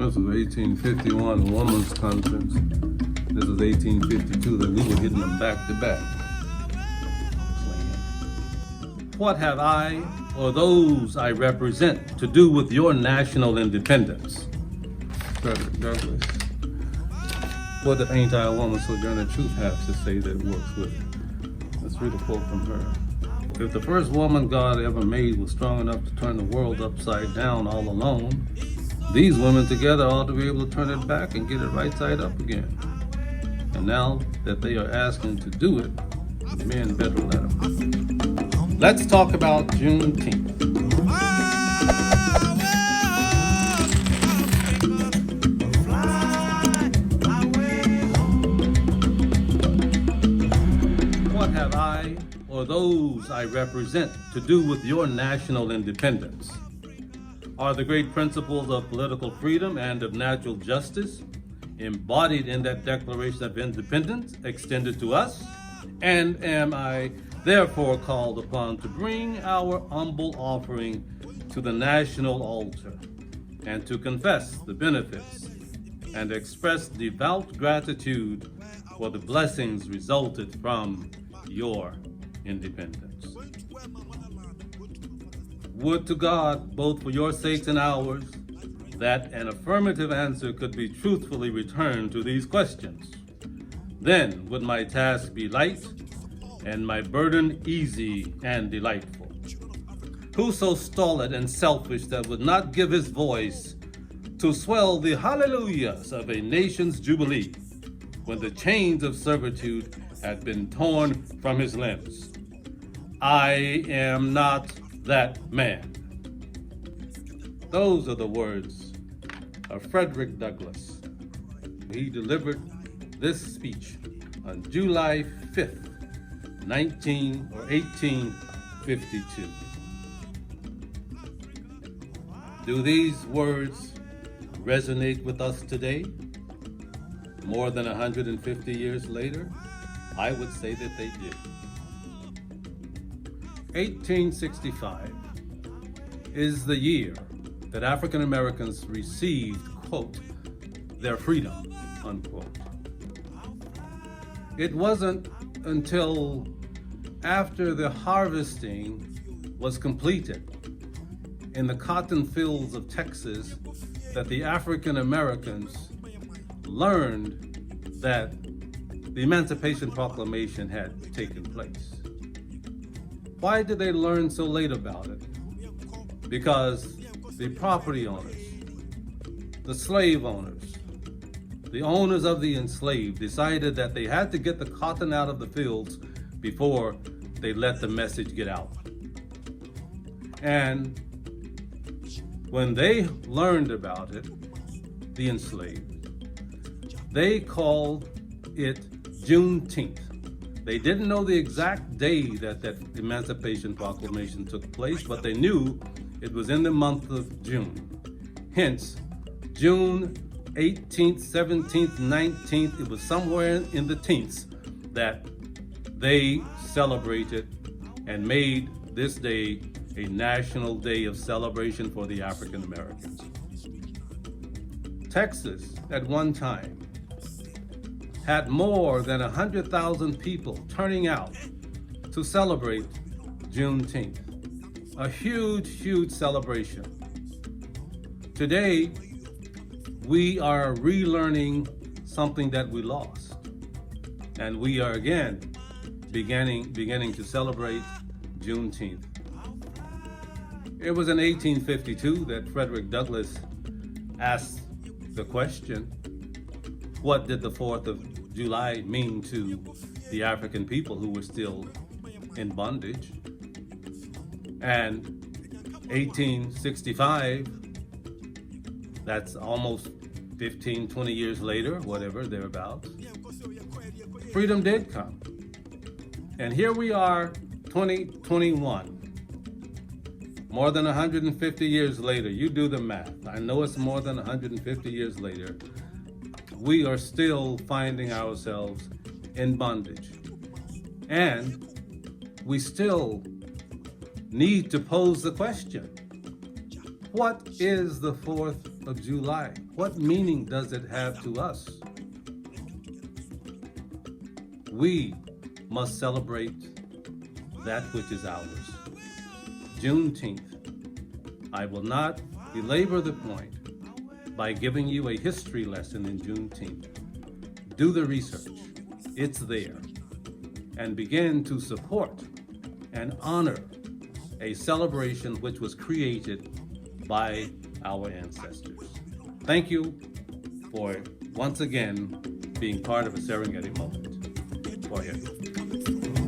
This was 1851, the women's conference. This was 1852, that we were hitting them back to back. What have I or those I represent to do with your national independence? Frederick Douglass. What did Ain't I a Woman, Sojourner Truth have to say that works with it? Let's read a quote from her. If the first woman God ever made was strong enough to turn the world upside down all alone, these women together ought to be able to turn it back and get it right side up again. And now that they are asking to do it, the men better let them. Let's talk about Juneteenth. What have I or those I represent to do with your national independence? Are the great principles of political freedom and of natural justice embodied in that Declaration of Independence extended to us? And am I therefore called upon to bring our humble offering to the national altar and to confess the benefits and express devout gratitude for the blessings resulted from your independence? Would to God, both for your sakes and ours, that an affirmative answer could be truthfully returned to these questions. Then would my task be light and my burden easy and delightful. Who so stolid and selfish that would not give his voice to swell the hallelujahs of a nation's jubilee when the chains of servitude had been torn from his limbs? I am not that man. Those are the words of Frederick Douglass. He delivered this speech on July 5th, 1852. Do these words resonate with us today? More than 150 years later? I would say that they did. 1865 is the year that African Americans received, quote, their freedom, unquote. It wasn't until after the harvesting was completed in the cotton fields of Texas that the African Americans learned that the Emancipation Proclamation had taken place. Why did they learn so late about it? Because the property owners, the slave owners, the owners of the enslaved decided that they had to get the cotton out of the fields before they let the message get out. And when they learned about it, the enslaved, they called it Juneteenth. They didn't know the exact day that Emancipation Proclamation took place, but they knew it was in the month of June. Hence, June 18th, 17th, 19th, it was somewhere in the teens that they celebrated and made this day a national day of celebration for the African Americans. Texas, at one time, had more than 100,000 people turning out to celebrate Juneteenth. A huge, huge celebration. Today, we are relearning something that we lost. And we are again beginning to celebrate Juneteenth. It was in 1852 that Frederick Douglass asked the question, what did the 4th of July mean to the African people who were still in bondage? And 1865, that's almost 15, 20 years later, whatever, thereabouts, freedom did come. And here we are, 2021. More than 150 years later, you do the math. I know it's more than 150 years later. We are still finding ourselves in bondage. And we still need to pose the question, what is the 4th of July? What meaning does it have to us? We must celebrate that which is ours. Juneteenth. I will not belabor the point by giving you a history lesson in Juneteenth. Do the research. It's there. And begin to support and honor a celebration which was created by our ancestors. Thank you for once again being part of a Serengeti moment. Go ahead.